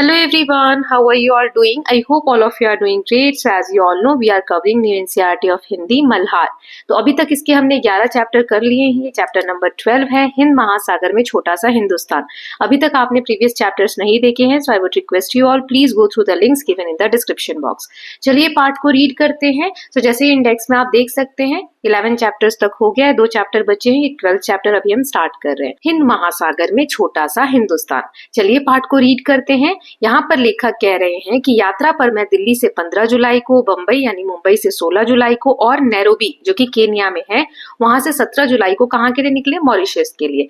Hello everyone, how are you all doing? I hope all of you are doing great. So as you all know, we are covering new NCERT of Hindi Malhar. तो अभी तक इसके हमने 11 chapter कर लिए हैं। ये चैप्टर नंबर 12 है, हिंद महासागर में छोटा सा हिंदुस्तान। अभी तक आपने प्रीवियस चैप्टर्स नहीं देखे हैं, so I would request you all please go through the links given in the description box. चलिए पार्ट को रीड करते हैं। तो जैसे इंडेक्स में आप देख सकते हैं 11 चैप्टर्स तक हो गया है, 2 चैप्टर बचे हैं, 12th चैप्टर अभी हम स्टार्ट कर रहे हैं। हिंद महासागर में छोटा सा हिंदुस्तान। चलिए पार्ट को रीड करते हैं। यहाँ पर लेखक कह रहे हैं कि यात्रा पर मैं दिल्ली से 15 जुलाई को, बंबई यानी मुंबई से 16 जुलाई को और नैरोबी जो कि केन्या में है वहां से 17 जुलाई को कहाँ के लिए निकले? मॉरिशस के लिए।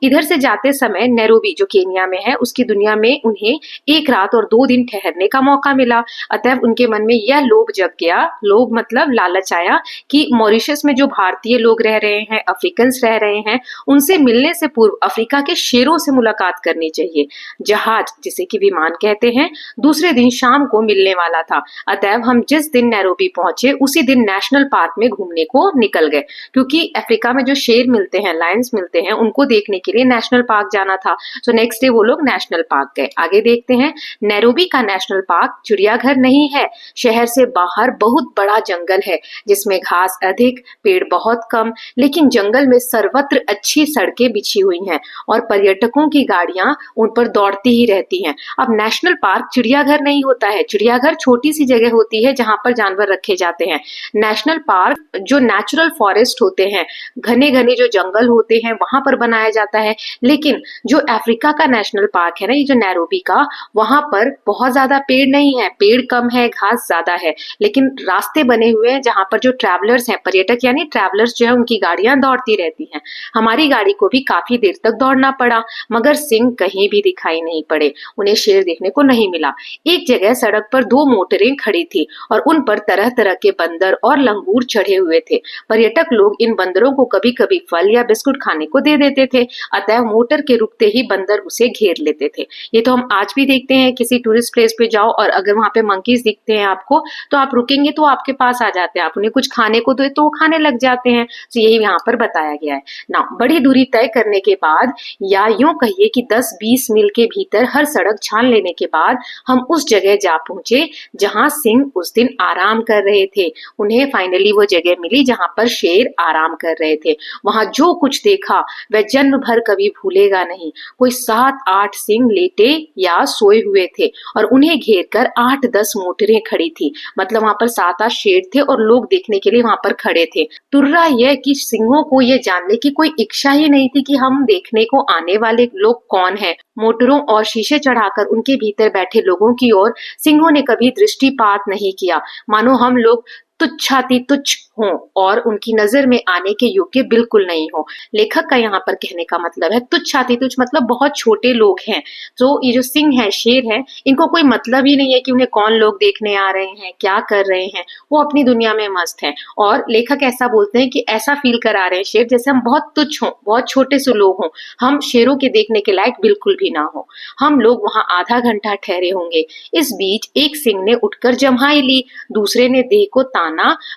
इधर से जाते समय नैरोबी जो केन्या में है उसकी दुनिया में उन्हें 1 रात और 2 दिन ठहरने का मौका मिला। अतः उनके मन में यह लोभ जग गया, लोभ मतलब लालच आया कि मॉरिशस में जो भारतीय लोग रह रहे हैं, अफ्रीकन्स रह रहे हैं, उनसे मिलने से पूर्व अफ्रीका के शेरों से मुलाकात करनी चाहिए। जहाज जिसे कि विमान कहते हैं दूसरे दिन शाम को मिलने वाला था। अतः हम जिस दिन नैरोबी पहुंचे उसी दिन नेशनल पार्क में घूमने को निकल गए, क्योंकि अफ्रीका में जो शेर मिलते हैं, लायंस मिलते हैं, उनको देखने के लिए नेशनल पार्क जाना था। सो नेक्स्ट डे वो लोग नेशनल पार्क गए। आगे देखते हैं। नैरोबी का नेशनल पार्क चिड़ियाघर नहीं है, शहर से बाहर बहुत बड़ा जंगल है जिसमें घास अधिक, पेड़ बहुत कम, लेकिन जंगल में सर्वत्र अच्छी सड़कें बिछी हुई हैं और पर्यटकों की गाड़ियां उन पर दौड़ती ही रहती हैं। अब नेशनल पार्क चिड़ियाघर नहीं होता है। चिड़ियाघर छोटी सी जगह होती है जहां पर जानवर रखे जाते हैं। नेशनल पार्क जो नेचुरल फॉरेस्ट होते हैं, घने घने जो जंगल होते हैं, वहां पर बनाया जाता है। लेकिन जो अफ्रीका का नेशनल पार्क है ना, ये जो नैरोबी का, वहां पर बहुत ज्यादा पेड़ नहीं है, पेड़ कम है, घास ज्यादा है, लेकिन रास्ते बने हुए हैं जहां पर जो ट्रैवलर्स हैं, पर्यटक यानी ट्रैवलर्स जो है, उनकी गाड़ियां दौड़ती रहती हैं। हमारी गाड़ी को भी काफी देर तक दौड़ना पड़ा, मगर सिंह कहीं भी दिखाई नहीं पड़े, उन्हें शेर देखने को नहीं मिला। एक जगह सड़क पर 2 मोटरें खड़ी थी और उन पर तरह तरह के बंदर और लंगूर चढ़े हुए थे। पर्यटक लोग इन बंदरों को कभी कभी फल या बिस्कुट खाने को दे देते थे, अतः मोटर के रुकते ही बंदर उसे घेर लेते थे। ये तो हम आज भी देखते हैं, किसी टूरिस्ट प्लेस पे जाओ और अगर वहां पे मंकीज दिखते हैं आपको, तो आप रुकेंगे तो आपके पास आ जाते हैं, आप उन्हें कुछ खाने को दो तो वो खाने लग जाते हैं। तो यही यहाँ पर बताया गया है ना। बड़ी दूरी तय करने के बाद, या यूं कहिए कि 10-20 मील के भीतर हर सड़क छान लेने के बाद हम उस जगह जा पहुंचे जहां सिंह उस दिन आराम कर रहे थे। उन्हें फाइनली वो जगह मिली जहां पर शेर आराम कर रहे थे। वहां जो कुछ देखा वह जन्म भर कभी भूलेगा नहीं। कोई 7-8 सिंह लेटे या सोए हुए थे और उन्हें घेर कर 8-10 मोटरें खड़ी थी। मतलब वहां पर 7-8 शेर थे और लोग देखने के लिए वहां पर खड़े थे। तुर्रा यह कि सिंहों को यह जानने की कोई इच्छा ही नहीं थी कि हम देखने को आने वाले लोग कौन हैं। मोटरों और शीशे चढ़ाकर उनके भीतर बैठे लोगों की ओर सिंहों ने कभी दृष्टिपात नहीं किया, मानो हम लोग तुच्छाति तुच्छ हों और उनकी नजर में आने के योग्य बिल्कुल नहीं हो। लेखक का यहाँ पर कहने का मतलब है तुच्छाति तुच्छ मतलब बहुत छोटे लोग हैं। तो ये जो सिंह है, शेर है, इनको कोई मतलब ही नहीं है कि उन्हें कौन लोग देखने आ रहे हैं, क्या कर रहे हैं, वो अपनी दुनिया में मस्त है। और लेखक ऐसा बोलते हैं कि ऐसा फील करा रहे हैं शेर जैसे हम बहुत तुच्छ हों, बहुत छोटे से लोग हों, हम शेरों के देखने के लायक बिल्कुल भी ना हो। हम लोग वहां आधा घंटा ठहरे होंगे। इस बीच एक सिंह ने उठकर जम्हाई ली, दूसरे ने देह को ताना,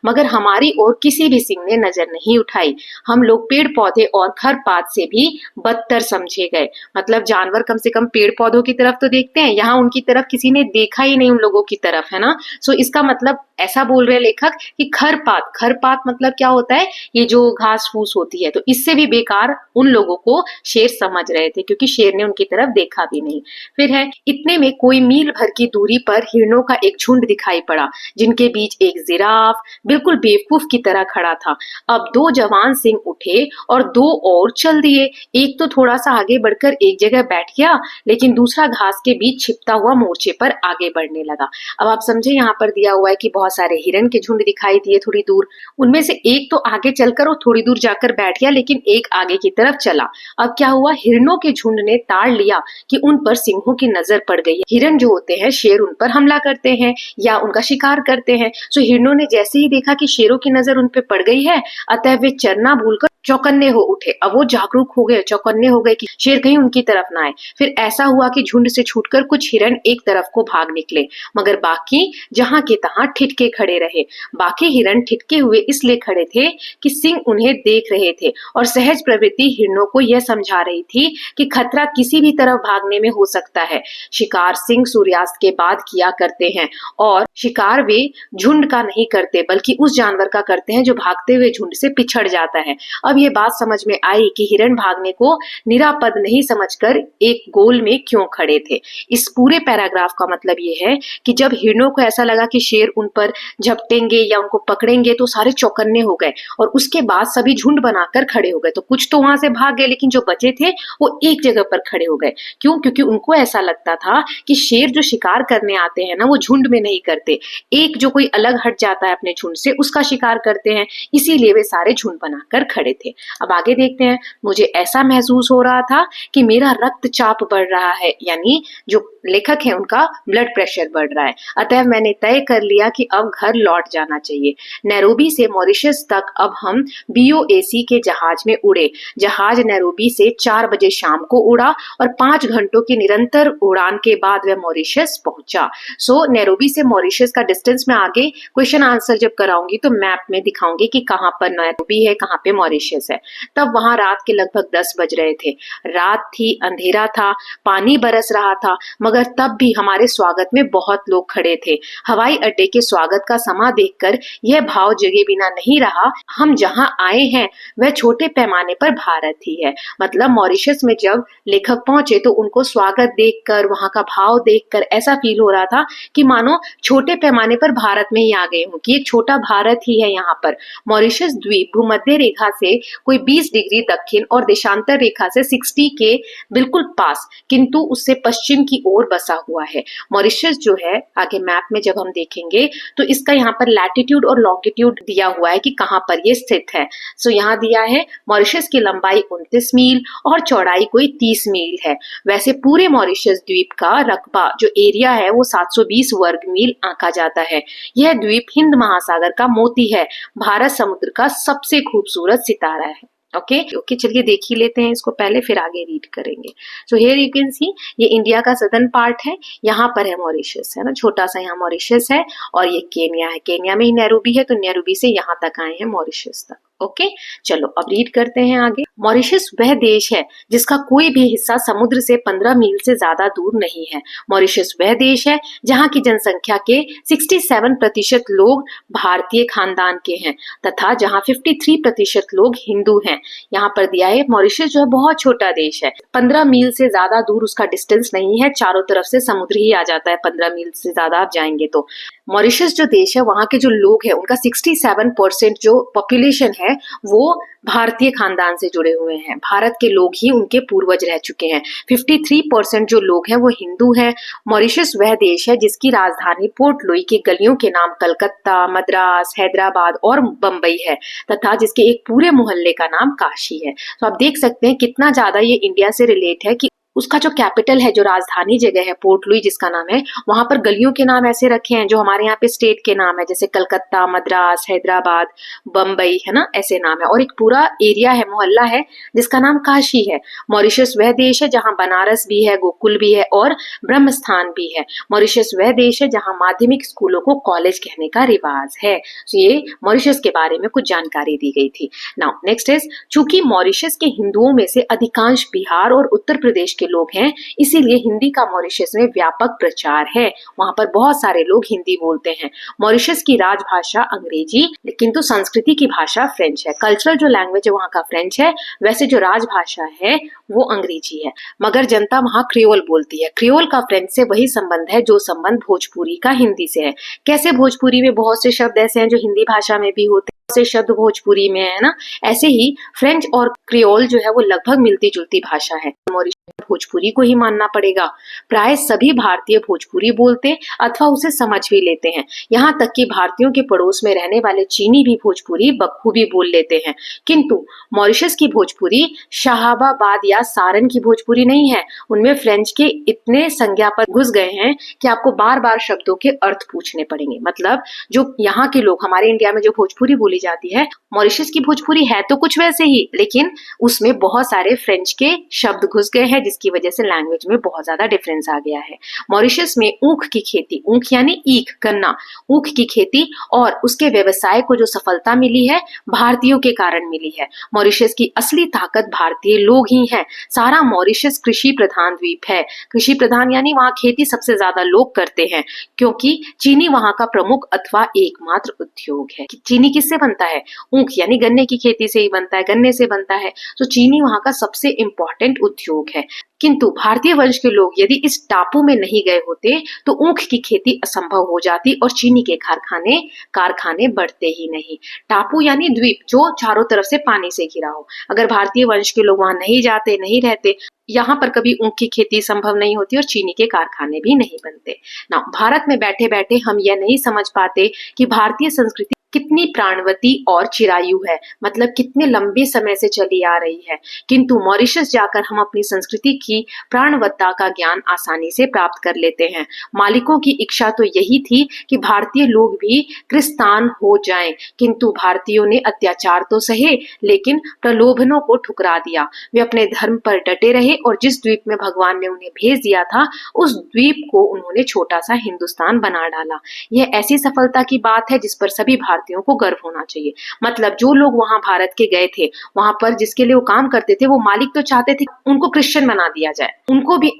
मगर हमारी ओर किसी भी सिंह ने नजर नहीं उठाई। हम लोग पेड़ पौधे और खरपात से भी बदतर समझे गए। मतलब जानवर कम से कम पेड़ पौधों की तरफ तो देखते हैं, यहाँ उनकी तरफ किसी ने देखा ही नहीं, उन लोगों की तरफ, है ना। इसका मतलब ऐसा बोल रहे हैं लेखक कि खरपात, खरपात मतलब क्या होता है? ये जो घास फूस होती है, तो इससे भी बेकार उन लोगों को शेर समझ रहे थे, क्योंकि शेर ने उनकी तरफ देखा भी नहीं। फिर है, इतने में कोई मील भर की दूरी पर हिरणों का एक झुंड दिखाई पड़ा, जिनके बीच एक जिराफ बिल्कुल बेवकूफ की तरह खड़ा था। अब 2 जवान सिंह उठे और 2 और चल दिए। एक तो थोड़ा सा आगे बढ़कर एक जगह बैठ गया, लेकिन दूसरा घास के बीच छिपता हुआ मोर्चे पर आगे बढ़ने लगा। अब आप समझे, यहाँ पर दिया हुआ है कि बहुत सारे हिरन के झुंड दिखाई दिए थोड़ी दूर, उनमें से एक तो आगे चलकर और थोड़ी दूर जाकर बैठ गया, लेकिन एक आगे की तरफ चला। अब क्या हुआ, हिरणों के झुंड ने ताड़ लिया कि उन पर सिंहों की नजर पड़ गई है। हिरन जो होते हैं, शेर उन पर हमला करते हैं या उनका शिकार करते हैं। हिरणों ने जैसे ही देखा कि शेरों की नजर उन पर पड़ गई है, अतः वे चरना भूलकर चौकन्ने हो उठे। अब वो जागरूक हो गए, चौकन्ने हो गए कि शेर कहीं उनकी तरफ ना आए। फिर ऐसा हुआ कि झुंड से छूटकर कुछ हिरण एक तरफ को भाग निकले, मगर बाकी जहां के तहां ठिठके खड़े रहे। बाकी हिरण ठिठके हुए इसलिए खड़े थे कि सिंह उन्हें देख रहे थे और सहज प्रवृत्ति हिरणों को यह समझा रही थी कि खतरा किसी भी तरफ भागने में हो सकता है। शिकार सिंह सूर्यास्त के बाद किया करते हैं और शिकार वे झुंड का नहीं करते बल्कि उस जानवर का करते हैं जो भागते हुए झुंड से पिछड़ जाता है। अब ये बात समझ में आई कि हिरण भागने को निरापद नहीं समझकर एक गोल में क्यों खड़े थे। इस पूरे पैराग्राफ का मतलब ये है कि जब हिरणों को ऐसा लगा कि शेर उन पर झपटेंगे या उनको पकड़ेंगे तो सारे चौकन्ने हो गए और उसके बाद सभी झुंड बनाकर खड़े हो गए। तो कुछ तो वहां से भाग गए लेकिन जो बचे थे वो एक जगह पर खड़े हो गए। क्यों? क्योंकि उनको ऐसा लगता था कि शेर जो शिकार करने आते हैं ना वो झुंड में नहीं करते, एक जो कोई अलग हट जाता है अपने झुंड से उसका शिकार करते हैं, इसीलिए वे सारे झुंड बनाकर खड़े थे। अब आगे देखते हैं। मुझे ऐसा महसूस हो रहा था कि मेरा रक्तचाप बढ़ रहा है, यानी जो लेखक है उनका ब्लड प्रेशर बढ़ रहा है। अतः मैंने तय कर लिया कि अब घर लौट जाना चाहिए। नैरोबी से मॉरिशस तक अब हम BOAC के जहाज में उड़े। जहाज नैरोबी से 4 बजे शाम को उड़ा और 5 घंटों की निरंतर उड़ान के बाद वह मॉरिशस पहुंचा। सो नैरोबी से मॉरिशस का डिस्टेंस मैं आगे क्वेश्चन आंसर जब कराऊंगी तो मैप में दिखाऊंगी कि कहाँ पर नैरोबी है, कहाँ पे मॉरिशस है। तब वहां रात के लगभग 10 बज रहे थे। रात थी, अंधेरा था, पानी बरस रहा था, मगर तब भी हमारे स्वागत में बहुत लोग खड़े थे। हवाई अड्डे के स्वागत का समा देखकर यह भाव जगे बिना नहीं रहा, हम जहां आए हैं वह छोटे पैमाने पर भारत ही है। मतलब मॉरिशस में जब लेखक पहुंचे तो उनको स्वागत देखकर, वहां का भाव देखकर ऐसा फील हो रहा था कि मानो छोटे पैमाने पर भारत में ही आ गए हूं, कि एक छोटा भारत ही है यहाँ पर। मॉरिशस द्वीप भूमध्य रेखा से कोई 20 डिग्री दक्षिण और देशांतर रेखा से 60 के बिल्कुल पास, किंतु उससे पश्चिम की ओर बसा हुआ है। मॉरिशस जो है आगे मैप में जब हम देखेंगे तो इसका यहाँ पर लैटिट्यूड और लॉन्गिट्यूड दिया हुआ है कि कहाँ पर ये स्थित है। सो यहाँ दिया है मॉरिशस की लंबाई 29 मील और चौड़ाई कोई 30 मील है। वैसे पूरे मॉरिशस द्वीप का रकबा जो एरिया है वो 720 वर्ग मील आंका जाता है। यह द्वीप हिंद महासागर का मोती है, भारत समुद्र का सबसे खूबसूरत सितारा है। ओके, चलिए देख ही लेते हैं इसको पहले, फिर आगे रीड करेंगे। So here you can see, ये इंडिया का सदर्न पार्ट है, यहाँ पर है मॉरिशस, है ना, छोटा सा यहाँ मॉरिशस है और ये केन्या है। केन्या में ही नैरोबी है, तो नैरोबी से यहाँ तक आए हैं मॉरिशस तक। ओके, चलो अब रीड करते हैं आगे। मॉरिशस वह देश है जिसका कोई भी हिस्सा समुद्र से 15 मील से ज्यादा दूर नहीं है। मॉरिशस वह देश है जहाँ की जनसंख्या के 67% लोग भारतीय खानदान के हैं तथा जहाँ 53% लोग हिंदू हैं। यहाँ पर दिया है मॉरिशस जो है बहुत छोटा देश है, 15 मील से ज्यादा दूर उसका डिस्टेंस नहीं है, चारों तरफ से समुद्र ही आ जाता है 15 मील से ज्यादा आप जाएंगे तो। मॉरिशस जो देश है वहां के जो लोग हैं उनका 67% जो पॉपुलेशन है वो भारतीय खानदान से जुड़े हुए हैं, भारत के लोग ही उनके पूर्वज रह चुके हैं। 53% जो लोग हैं वो हिंदू हैं। मॉरिशस वह देश है जिसकी राजधानी पोर्ट लुई की गलियों के नाम कलकत्ता, मद्रास, हैदराबाद और बम्बई है तथा जिसके एक पूरे मोहल्ले का नाम काशी है। तो आप देख सकते हैं कितना ज्यादा ये इंडिया से रिलेट है कि उसका जो कैपिटल है, जो राजधानी जगह है पोर्ट लुई जिसका नाम है, वहां पर गलियों के नाम ऐसे रखे हैं जो हमारे यहाँ पे स्टेट के नाम है, जैसे कलकत्ता, मद्रास, हैदराबाद, बम्बई, है ना, ऐसे नाम है। और एक पूरा एरिया है, मोहल्ला है जिसका नाम काशी है। मॉरिशस वह देश है जहाँ बनारस भी है, गोकुल भी है और ब्रह्म स्थान भी है। मॉरिशस वह देश है जहाँ माध्यमिक स्कूलों को कॉलेज कहने का रिवाज है। तो ये मॉरिशस के बारे में कुछ जानकारी दी गई थी। नाउ नेक्स्ट इज, चूंकि मॉरिशस के हिंदुओं में से अधिकांश बिहार और उत्तर प्रदेश के लोग हैं, इसीलिए हिंदी का मॉरिशस में व्यापक प्रचार है। वहां पर बहुत सारे लोग हिंदी बोलते हैं। मॉरिशस की राजभाषा अंग्रेजी, किंतु संस्कृति की भाषा फ्रेंच है। कल्चरल जो लैंग्वेज है वहां का फ्रेंच है, वैसे जो राजभाषा है वो अंग्रेजी है, मगर जनता वहां क्रियोल बोलती है। क्रियोल का फ्रेंच से वही संबंध है जो संबंध भोजपुरी का हिंदी से है। कैसे भोजपुरी में बहुत से शब्द ऐसे हैं जो हिंदी भाषा में भी होते हैं, से शब्द भोजपुरी में है ना, ऐसे ही फ्रेंच और क्रियोल जो है वो लगभग मिलती जुलती भाषा है। मॉरिशस भोजपुरी को ही मानना पड़ेगा। प्राय सभी भारतीय भोजपुरी बोलते अथवा उसे समझ भी लेते हैं। यहाँ तक कि भारतीयों के पड़ोस में रहने वाले चीनी भी भोजपुरी बखूबी बोल लेते हैं। किंतु मॉरिशस की भोजपुरी शाहाबाद या सारन की भोजपुरी नहीं है। उनमें फ्रेंच के इतने संज्ञा पर घुस गए हैं कि आपको बार बार शब्दों के अर्थ पूछने पड़ेंगे। मतलब जो यहाँ के लोग, हमारे इंडिया में जो भोजपुरी बोली जाती है। मॉरिशस की भोजपुरी है तो कुछ वैसे ही, लेकिन उसमें बहुत सारे फ्रेंच के शब्द घुस गए हैं, जिसकी वजह से लैंग्वेज में बहुत ज्यादा डिफरेंस आ गया है। मॉरिशस में ऊख की खेती, ऊख यानी ईख गन्ना, ऊख की खेती और उसके व्यवसाय को जो सफलता मिली है भारतीयों के कारण मिली है। मॉरिशस की असली ताकत भारतीय लोग ही हैं। सारा मॉरिशस कृषि प्रधान द्वीप है। कृषि प्रधान यानी वहाँ खेती सबसे ज्यादा लोग करते हैं, क्योंकि चीनी वहाँ का प्रमुख अथवा एकमात्र उद्योग है। चीनी किससे बनता है? ऊख यानी गन्ने की खेती से ही बनता है, गन्ने से बनता है। तो चीनी वहाँ का सबसे इम्पोर्टेंट उद्योग है। किंतु भारतीय वंश के लोग यदि इस टापू में नहीं गए होते तो ऊख की खेती असंभव हो जाती और चीनी के कारखाने बढ़ते ही नहीं। टापू यानी द्वीप जो चारों तरफ से पानी से घिरा हो। अगर भारतीय वंश के लोग वहां नहीं जाते, नहीं रहते, यहाँ पर कभी ऊख की खेती संभव नहीं होती और चीनी के कारखाने भी नहीं बनते ना। भारत में बैठे बैठे हम यह नहीं समझ पाते कि भारतीय संस्कृति कितनी प्राणवती और चिरायु है, मतलब कितने लंबे समय से चली आ रही है। किंतु मॉरिशस जाकर हम अपनी संस्कृति की प्राणवत्ता का ज्ञान आसानी से प्राप्त कर लेते हैं। मालिकों की इच्छा तो यही थी कि भारतीय लोग भी क्रिस्तान हो जाएं, किंतु भारतीयों ने अत्याचार तो सहे लेकिन प्रलोभनों को ठुकरा दिया। वे अपने धर्म पर डटे रहे और जिस द्वीप में भगवान ने उन्हें भेज दिया था उस द्वीप को उन्होंने छोटा सा हिंदुस्तान बना डाला। यह ऐसी सफलता की बात है जिस पर सभी भारतीयों को गर्व होना चाहिए। मतलब जो लोग वहां भारत के गए थे, वहां पर जिसके लिए वो काम करते थे, वो मालिक तो चाहते थे उनको क्रिश्चियन बना दिया जाए,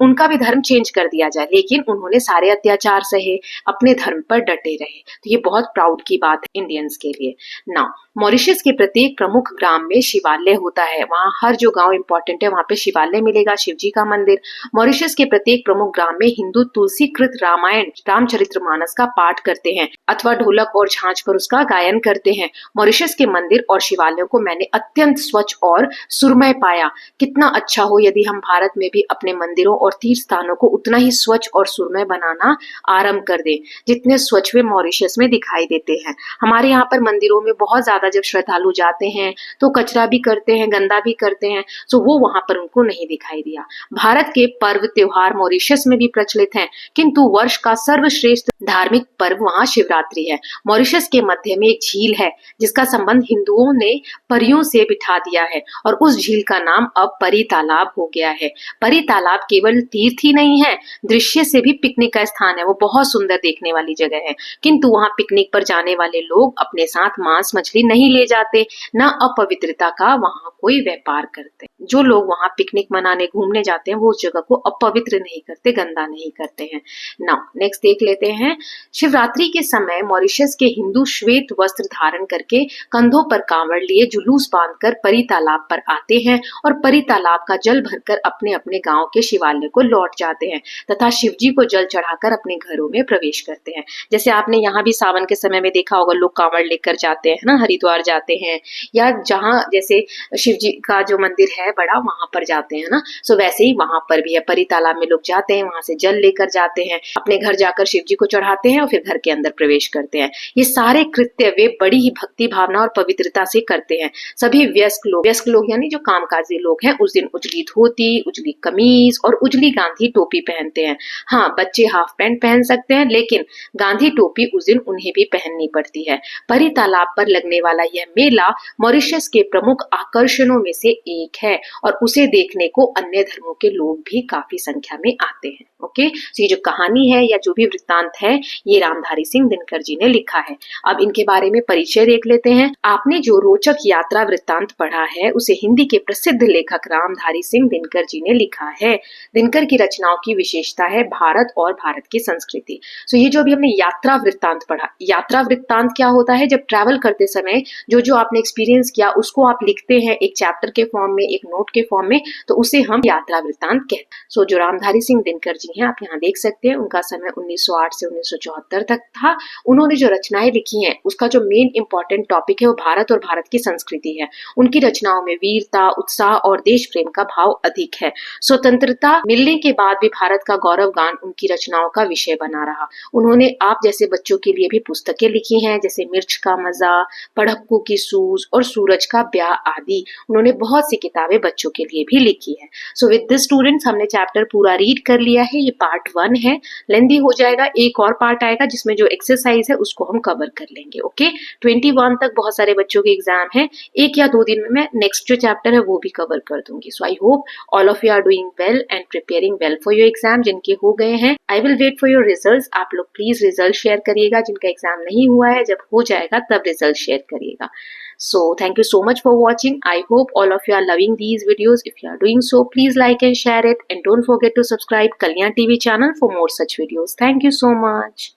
उनका भी धर्म चेंज कर दिया जाए, लेकिन उन्होंने सारे अत्याचार सहे, अपने धर्म पर डटे रहे। तो ये बहुत प्राउड की बात है इंडियंस के लिए। नाउ मॉरिशस के प्रत्येक प्रमुख ग्राम में शिवालय होता है। वहाँ हर जो गांव इंपॉर्टेंट है वहां पे शिवालय मिलेगा, शिव जी का मंदिर। मॉरिशस के प्रत्येक प्रमुख ग्राम में हिंदू तुलसीकृत रामायण रामचरितमानस का पाठ करते हैं अथवा ढोलक और झांझ पर उसका गायन करते हैं। मॉरिशस के मंदिर और शिवालयों को मैंने अत्यंत स्वच्छ और सुरमय पाया। कितना अच्छा हो यदि हम भारत में भी अपने मंदिरों और तीर्थ स्थानों को उतना ही स्वच्छ और सुरमय बनाना आरंभ कर दें जितने स्वच्छ वे मॉरिशस में दिखाई देते हैं। हमारे यहाँ पर मंदिरों में बहुत ज्यादा जब श्रद्धालु जाते हैं तो कचरा भी करते हैं, गंदा भी करते हैं, तो वो वहां पर उनको नहीं दिखाई दिया। भारत के पर्व त्योहार मॉरिशस में भी प्रचलित हैं, किंतु वर्ष का सर्वश्रेष्ठ धार्मिक पर्व वहां शिवरात्रि है। मॉरिशस के मध्य में एक झील है जिसका संबंध हिंदुओं ने परियों से बिठा दिया है और उस झील का नाम अब परी तालाब हो गया है। परी तालाब केवल तीर्थ ही नहीं है, दृश्य से भी पिकनिक का स्थान है। वो बहुत सुंदर देखने वाली जगह है, किंतु वहां पिकनिक पर जाने वाले लोग अपने साथ मांस मछली नहीं ले जाते, न अपवित्रता का वहां कोई व्यापार करते। जो लोग वहां पिकनिक मनाने घूमने जाते हैं वो उस जगह को अपवित्र नहीं करते, गंदा नहीं करते हैं। नाउ नेक्स्ट देख लेते हैं। शिवरात्रि के समय मॉरिशस के हिंदू श्वेत वस्त्र धारण करके कंधों पर कांवड़ लिए जुलूस बांधकर परी तालाब पर आते हैं और परी तालाब का जल भरकर अपने अपने गांव के शिवालय को लौट जाते हैं तथा शिव जी को जल चढ़ाकर अपने घरों में प्रवेश करते हैं। जैसे आपने यहाँ भी सावन के समय में देखा होगा, लोग कांवड़ लेकर जाते हैं ना, हरिद्वार जाते हैं या जहाँ जैसे शिव जी का जो मंदिर है बड़ा वहां पर जाते हैं ना। सो वैसे ही वहां पर भी है, परी तालाब में लोग जाते हैं, वहां से जल लेकर जाते हैं, अपने घर जाकर शिव जी को चढ़ाते हैं और फिर घर के अंदर प्रवेश करते हैं। ये सारे कृत्य वे बड़ी ही भक्ति भावना और पवित्रता से करते हैं। सभी वयस्क लोग यानी जो कामकाजी लोग हैं उस दिन उजली धोती, उजली कमीज और उजली गांधी टोपी पहनते हैं। हाँ, बच्चे हाफ पैंट पहन सकते हैं, लेकिन गांधी टोपी उस दिन उन्हें भी पहननी पड़ती है। परी तालाब पर लगने वाला यह मेला मॉरिशस के प्रमुख आकर्षणों में से एक है और उसे देखने को अन्य धर्मों के लोग भी काफी संख्या में आते हैं। ओके, तो ये जो कहानी है या जो भी वृत्तांत है ये रामधारी सिंह दिनकर जी ने लिखा है। अब इनके बारे में परिचय देख लेते हैं। आपने जो रोचक यात्रा वृत्तांत पढ़ा है उसे हिंदी के प्रसिद्ध लेखक रामधारी सिंह दिनकर जी ने लिखा है। दिनकर की रचनाओं की विशेषता है भारत और भारत की संस्कृति। सो ये जो अभी हमने यात्रा वृत्तांत पढ़ा, यात्रा वृत्तांत क्या होता है? जब ट्रैवल करते समय जो आपने एक्सपीरियंस किया उसको आप लिखते हैं एक चैप्टर के फॉर्म में, एक नोट के फॉर्म में, तो उसे हम यात्रा वृत्तांत कहते हैं। सो जो रामधारी सिंह दिनकर जी हैं आप यहाँ देख सकते हैं, उनका समय 1908 से 1974 तक था। उन्होंने जो रचनाएं लिखी हैं उसका जो मेन इंपॉर्टेंट टॉपिक है वो भारत और भारत की संस्कृति है। उनकी रचनाओं में वीरता, उत्साह और देश प्रेम का भाव अधिक है। स्वतंत्रता मिलने के बाद भी भारत का गौरव गान उनकी रचनाओं का विषय बना रहा। उन्होंने आप जैसे बच्चों के लिए भी पुस्तकें लिखी हैं, जैसे मिर्च का मजा, पढ़क्कू की सूझ और सूरज का ब्याह आदि। उन्होंने बहुत सी किताबें बच्चों के लिए भी लिखी है। सो विद दिस स्टूडेंट्स हमने चैप्टर पूरा रीड कर लिया है। ये पार्ट 1 है, लेंदी हो जाएगा, एक और और पार्ट आएगा जिसमें जो एक्सरसाइज है उसको हम कवर कर लेंगे। ओके, 21 तक बहुत सारे बच्चों के एग्जाम है, 1 या 2 दिन में मैं नेक्स्ट जो चैप्टर है वो भी कवर कर दूंगी। So I hope all of you are doing well and preparing well for your exam. जिनके हो गए हैं I will wait for your result. आप लोग प्लीज रिजल्ट शेयर करिएगा, जिनका एग्जाम नहीं हुआ है जब हो जाएगा तब रिजल्ट शेयर करिएगा। So thank you so much for watching. I hope all of you are loving these videos. If you are doing so, please like and share it, and don't forget to subscribe Kalyan TV channel for more such videos. Thank you so much.